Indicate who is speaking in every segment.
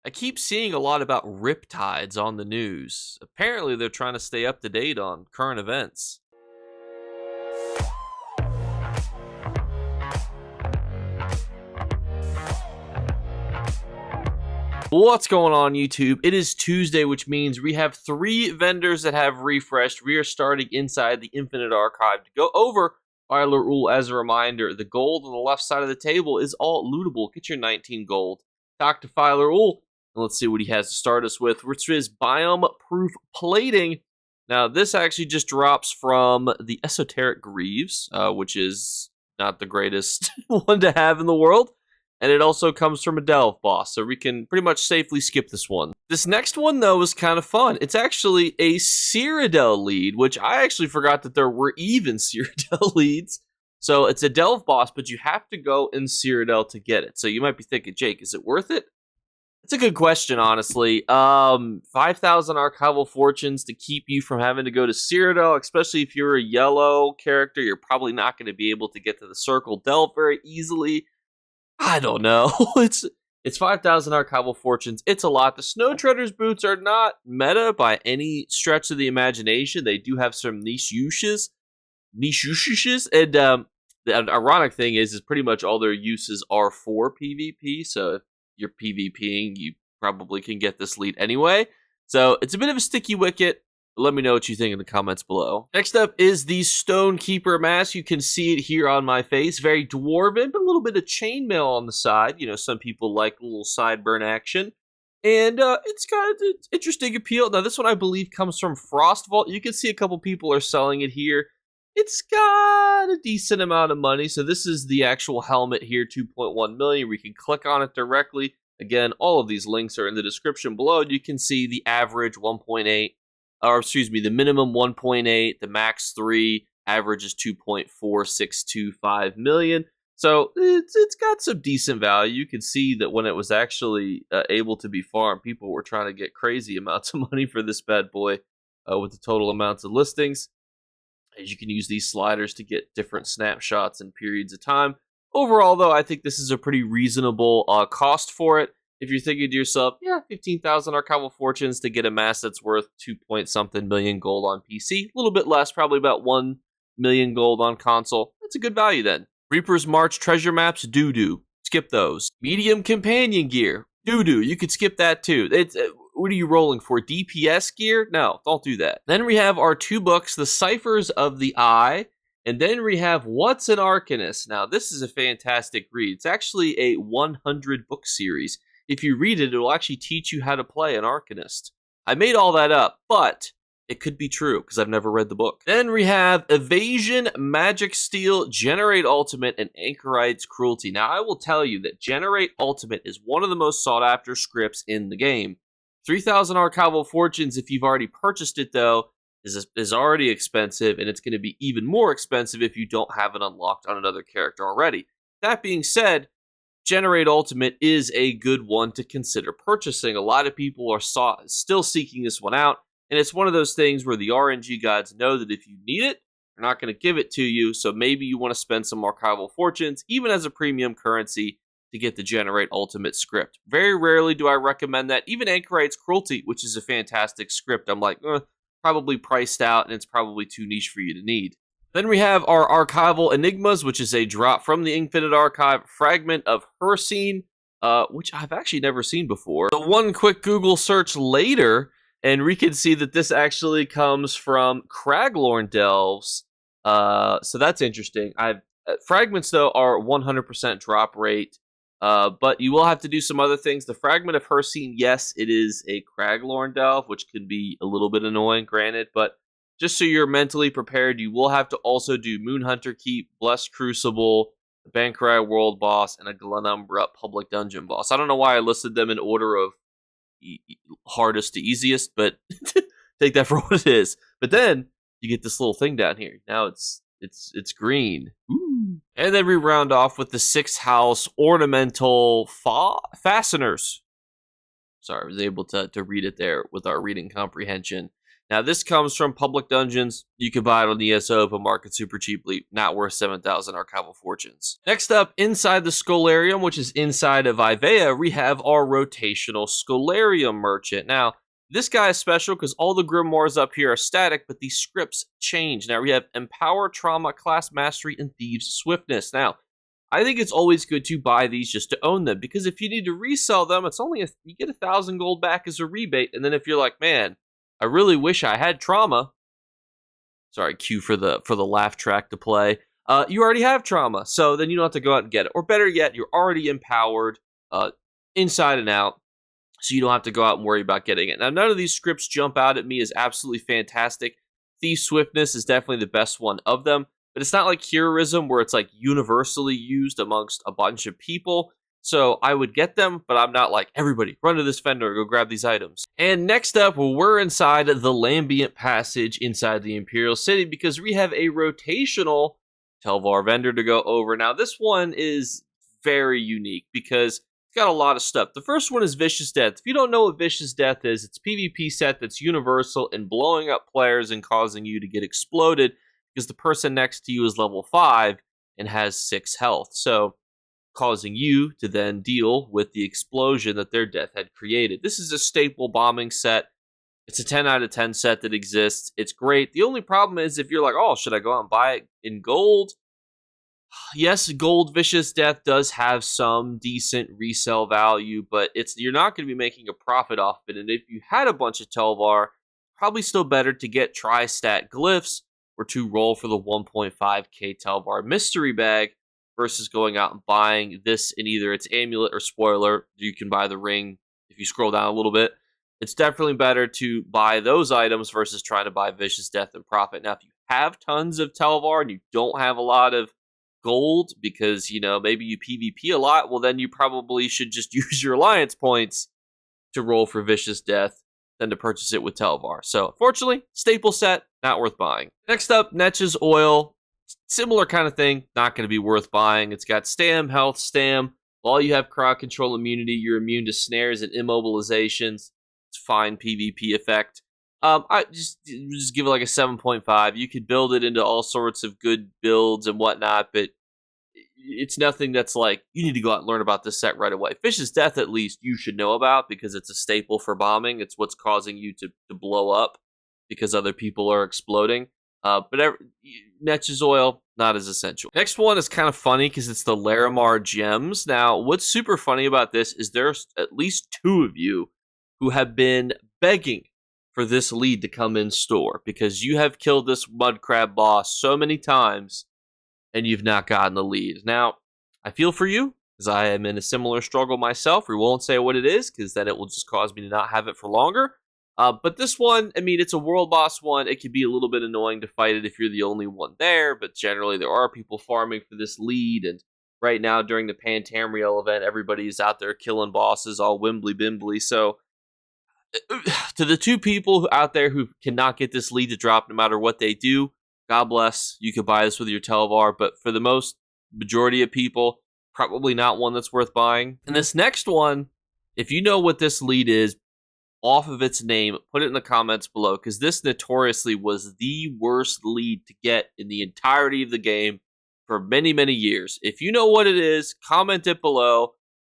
Speaker 1: I keep seeing a lot about riptides on the news. Apparently, they're trying to stay up to date on current events. What's going on, YouTube? It is Tuesday, which means we have 3 vendors that have refreshed. We are starting inside the Infinite Archive to go over Filer Rule. As a reminder, the gold on the left side of the table is all lootable. Get your 19 gold. Talk to Filer Rule, and let's see what he has to start us with, which is biome-proof plating. Now, this actually just drops from the Esoteric Greaves, which is not the greatest one to have in the world. And it also comes from a Delve boss, so we can pretty much safely skip this one. This next one, though, is kind of fun. It's actually a Cyrodiil lead, which I actually forgot that there were even Cyrodiil leads. So it's a Delve boss, but you have to go in Cyrodiil to get it. So you might be thinking, Jake, is it worth it? It's a good question, honestly. 5,000 archival fortunes to keep you from having to go to Cyrodiil, especially if you're a yellow character. You're probably not going to be able to get to the Circle Delve very easily. I don't know. It's 5,000 archival fortunes. It's a lot. The Snow Treader's boots are not meta by any stretch of the imagination. They do have some niche uses. And the ironic thing is pretty much all their uses are for PvP. So if you're PvPing, you probably can get this lead anyway. So it's a bit of a sticky wicket. Let me know what you think in the comments below. Next up is the Stonekeeper mask. You can see it here on my face. Very dwarven, but a little bit of chainmail on the side. You know, some people like a little sideburn action. And it's got an interesting appeal. Now, this one I believe comes from Frostvault. You can see a couple people are selling it here. It's got a decent amount of money. So this is the actual helmet here, 2.1 million. We can click on it directly. Again, all of these links are in the description below. You can see the average 1.8. Or excuse me, the minimum 1.8, the max 3, average is 2.4625 million. So it's got some decent value. You can see that when it was actually able to be farmed, people were trying to get crazy amounts of money for this bad boy with the total amounts of listings. As you can use these sliders to get different snapshots and periods of time. Overall, though, I think this is a pretty reasonable cost for it. If you're thinking to yourself, yeah, 15,000 archival fortunes to get a mask that's worth 2-point-something million gold on PC, a little bit less, probably about 1 million gold on console. That's a good value then. Reaper's March treasure maps, doo-doo. Skip those. Medium companion gear, doo-doo. You could skip that too. What are you rolling for? DPS gear? No, don't do that. Then we have our 2 books, The Ciphers of the Eye, and then we have What's an Arcanist? Now, this is a fantastic read. It's actually a 100-book series. If you read it, it will actually teach you how to play an Arcanist. I made all that up, but it could be true because I've never read the book. Then we have Evasion, Magic Steal, Generate Ultimate, and Anchorite's Cruelty. Now, I will tell you that Generate Ultimate is one of the most sought-after scripts in the game. 3,000 archival fortunes, if you've already purchased it, though, is already expensive, and it's going to be even more expensive if you don't have it unlocked on another character already. That being said, Generate Ultimate is a good one to consider purchasing. A lot of people are still seeking this one out, and it's one of those things where the RNG gods know that if you need it, they're not going to give it to you, so maybe you want to spend some archival fortunes, even as a premium currency, to get the Generate Ultimate script. Very rarely do I recommend that. Even Anchorite's Cruelty, which is a fantastic script, I'm like, probably priced out, and it's probably too niche for you to need. Then we have our Archival Enigmas, which is a drop from the Infinite Archive, Fragment of Hersine, which I've actually never seen before. The one quick Google search later, and we can see that this actually comes from Craglorn Delves, so that's interesting. Fragments, though, are 100% drop rate, but you will have to do some other things. The Fragment of Hersine, yes, it is a Craglorn Delve, which can be a little bit annoying, granted, but just so you're mentally prepared, you will have to also do Moonhunter Keep, Blessed Crucible, the Bankrai World Boss, and a Glenumbra Public Dungeon Boss. I don't know why I listed them in order of hardest to easiest, but take that for what it is. But then you get this little thing down here. Now it's green. Ooh. And then we round off with the 6th House Ornamental Fasteners. Sorry, I was able to read it there with our reading comprehension. Now, this comes from public dungeons. You can buy it on the ESO open market super cheaply, not worth 7,000 archival fortunes. Next up, inside the Scholarium, which is inside of Ivea, we have our rotational Scholarium merchant. Now, this guy is special because all the grimoires up here are static, but these scripts change. Now, we have Empower, Trauma, Class Mastery, and Thieves' Swiftness. Now, I think it's always good to buy these just to own them, because if you need to resell them, it's only you get 1,000 gold back as a rebate, and then if you're like, man, I really wish I had Trauma. Sorry, cue for the laugh track to play. You already have Trauma, so then you don't have to go out and get it. Or better yet, you're already empowered inside and out, so you don't have to go out and worry about getting it. Now, none of these scripts jump out at me as absolutely fantastic. Thief Swiftness is definitely the best one of them, but it's not like Heroism where it's like universally used amongst a bunch of people. So I would get them, but I'm not like, everybody, run to this vendor, go grab these items. And next up, we're inside the Lambient Passage inside the Imperial City, because we have a rotational Tel Var Vendor to go over. Now, this one is very unique because it's got a lot of stuff. The first one is Vicious Death. If you don't know what Vicious Death is, it's a PvP set that's universal in blowing up players and causing you to get exploded because the person next to you is level 5 and has 6 health. So causing you to then deal with the explosion that their death had created. This is a staple bombing set. It's a 10 out of 10 set that exists. It's great. The only problem is if you're like, oh, should I go out and buy it in gold? Yes, gold Vicious Death does have some decent resale value, but you're not going to be making a profit off it. And if you had a bunch of Tel Var, probably still better to get tri-stat glyphs or to roll for the 1.5k Tel Var mystery bag versus going out and buying this in either its amulet or spoiler. You can buy the ring if you scroll down a little bit. It's definitely better to buy those items versus trying to buy Vicious Death and profit. Now, if you have tons of Tel Var and you don't have a lot of gold because, maybe you PvP a lot, well, then you probably should just use your alliance points to roll for Vicious Death than to purchase it with Tel Var. So, fortunately, staple set, not worth buying. Next up, Netch's Oil. Similar kind of thing, not going to be worth buying. It's got stam, health, stam. While you have crowd control immunity, you're immune to snares and immobilizations. It's fine PvP effect. I just give it like a 7.5. You could build it into all sorts of good builds and whatnot, but it's nothing that's like, you need to go out and learn about this set right away. Vicious Death, at least, you should know about because it's a staple for bombing. It's what's causing you to blow up because other people are exploding. But Netch's Oil, not as essential. Next one is kind of funny because it's the Larimar Gems. Now, what's super funny about this is there's at least 2 of you who have been begging for this lead to come in store because you have killed this mud crab boss so many times and you've not gotten the lead. Now, I feel for you because I am in a similar struggle myself. We won't say what it is because then it will just cause me to not have it for longer. But this one, it's a world boss one. It can be a little bit annoying to fight it if you're the only one there, but generally there are people farming for this lead, and right now during the Pantamriel event, everybody's out there killing bosses all wimbly-bimbly, so to the 2 people out there who cannot get this lead to drop no matter what they do, God bless, you could buy this with your Tel Var, but for the majority of people, probably not one that's worth buying. And this next one, if you know what this lead is, off of its name, put it in the comments below, because this notoriously was the worst lead to get in the entirety of the game for many, many years. If you know what it is, comment it below.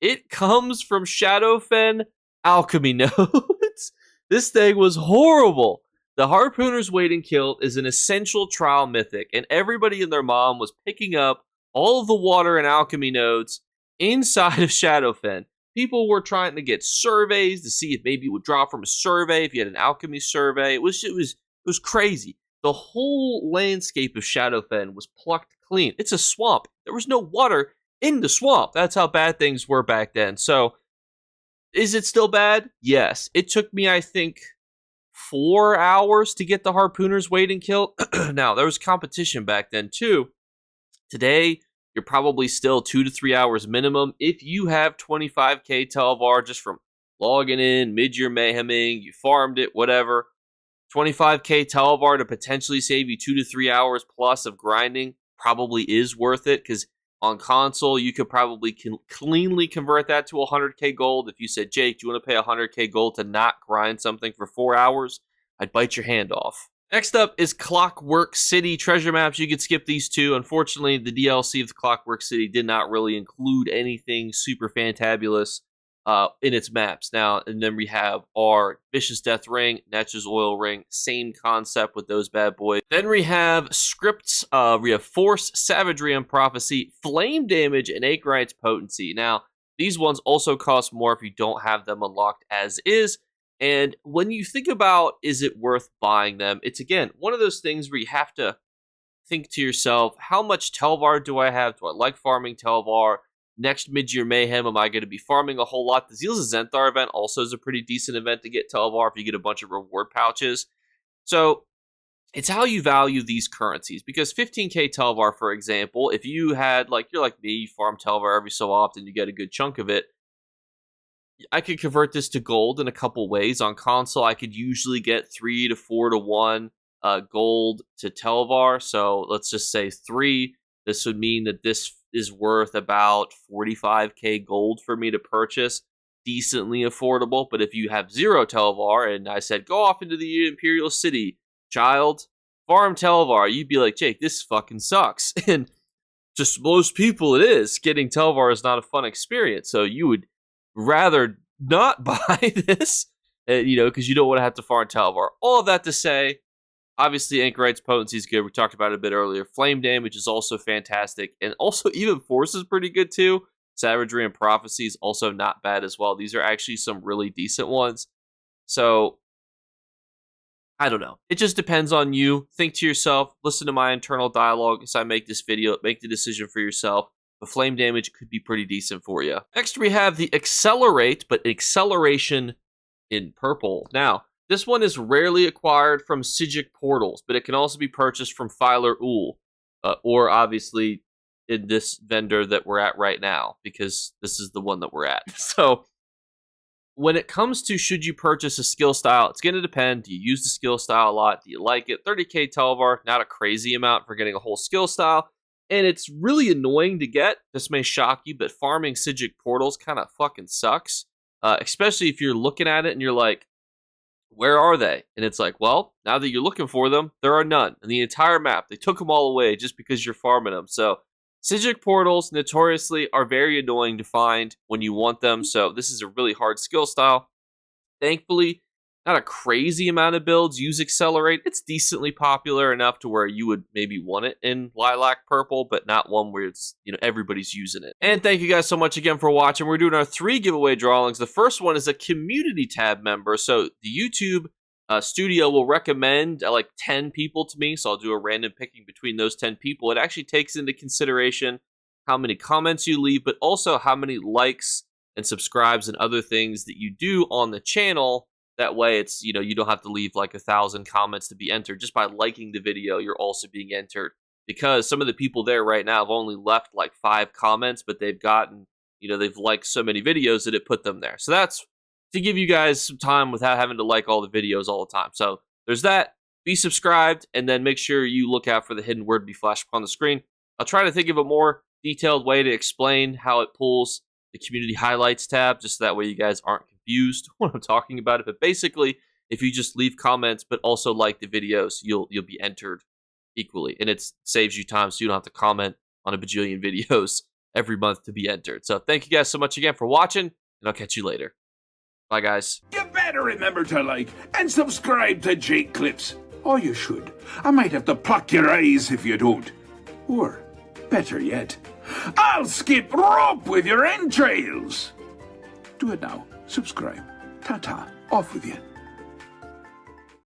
Speaker 1: It comes from Shadowfen Alchemy Nodes. This thing was horrible. The Harpooner's Waiting Kill is an essential trial mythic, and everybody and their mom was picking up all of the water and alchemy nodes inside of Shadowfen. People were trying to get surveys to see if maybe it would drop from a survey, if you had an alchemy survey. It was crazy. The whole landscape of Shadowfen was plucked clean. It's a swamp. There was no water in the swamp. That's how bad things were back then. So, is it still bad? Yes. It took me, I think, 4 hours to get the Harpooner's Waiting Kill. Now, there was competition back then, too. Today, you're probably still 2 to 3 hours minimum. If you have 25k Tel Var just from logging in, mid-year mayheming, you farmed it, whatever. 25k Tel Var to potentially save you 2 to 3 hours plus of grinding probably is worth it, because on console, you could probably cleanly convert that to 100k gold. If you said, Jake, do you want to pay 100k gold to not grind something for 4 hours? I'd bite your hand off. Next up is Clockwork City treasure maps. You could skip these two. Unfortunately, the DLC of the Clockwork City did not really include anything super fantabulous in its maps. Now, and then we have our Vicious Death Ring, Netch's Oil Ring, same concept with those bad boys. Then we have scripts, we have Force, Savagery and Prophecy, Flame Damage, and Anchorite's Potency. Now, these ones also cost more if you don't have them unlocked as is. And when you think about, is it worth buying them? It's, again, one of those things where you have to think to yourself, how much Tel Var do I have? Do I like farming Tel Var? Next Mid-Year Mayhem, am I going to be farming a whole lot? The Zeals of Zenthar event also is a pretty decent event to get Tel Var if you get a bunch of reward pouches. So it's how you value these currencies. Because 15k Tel Var, for example, if you had, like, you're like me, you farm Tel Var every so often, you get a good chunk of it. I could convert this to gold in a couple ways. On console, I could usually get 3 to 4 to 1 gold to Tel Var. So let's just say 3. This would mean that this is worth about 45k gold for me to purchase. Decently affordable. But if you have 0 Tel Var, and I said, go off into the Imperial City, child, farm Tel Var, you'd be like, Jake, this fucking sucks. And just most people, it is. Getting Tel Var is not a fun experience. So you would rather not buy this, because you don't want to have to farm Tel Var. All of that to say, obviously Anchorite's Potency is good. We talked about it a bit earlier. Flame Damage is also fantastic. And also even Force is pretty good too. Savagery and Prophecy is also not bad as well. These are actually some really decent ones. So, I don't know. It just depends on you. Think to yourself. Listen to my internal dialogue as I make this video. Make the decision for yourself. The Flame Damage could be pretty decent for you. Next, we have the Accelerate, but Acceleration in purple. Now, this one is rarely acquired from Sigic portals, but it can also be purchased from Filer Ul, or obviously in this vendor that we're at right now, because this is the one that we're at. So, when it comes to should you purchase a skill style, it's going to depend. Do you use the skill style a lot? Do you like it? 30k Tel Var, not a crazy amount for getting a whole skill style. And it's really annoying to get. This may shock you, but farming Sigic portals kind of fucking sucks. Especially if you're looking at it and you're like, where are they? And it's like, well, now that you're looking for them, there are none. In the entire map, they took them all away just because you're farming them. So Sigic portals notoriously are very annoying to find when you want them. So this is a really hard skill style. Thankfully, not a crazy amount of builds use Accelerate. It's decently popular enough to where you would maybe want it in Lilac Purple, but not one where it's, everybody's using it. And thank you guys so much again for watching. We're doing our 3 giveaway drawings. The first one is a community tab member. So the YouTube studio will recommend like 10 people to me. So I'll do a random picking between those 10 people. It actually takes into consideration how many comments you leave, but also how many likes and subscribes and other things that you do on the channel. That way, it's, you don't have to leave like 1,000 comments to be entered. Just by liking the video, you're also being entered. Because some of the people there right now have only left like 5 comments, but they've gotten, they've liked so many videos that it put them there. So that's to give you guys some time without having to like all the videos all the time. So there's that. Be subscribed, and then make sure you look out for the hidden word to be flashed up on the screen. I'll try to think of a more detailed way to explain how it pulls the community highlights tab, just so that way you guys aren't confused when I'm talking about it. But basically, if you just leave comments but also like the videos, you'll be entered equally, and it saves you time, so you don't have to comment on a bajillion videos every month to be entered. So thank you guys so much again for watching, and I'll catch you later. Bye, guys.
Speaker 2: You better remember to like and subscribe to Jakeclips. Or you should. I might have to pluck your eyes if you don't. Or, better yet, I'll skip rope with your entrails. Do it now. Subscribe. Ta-ta. Off with you.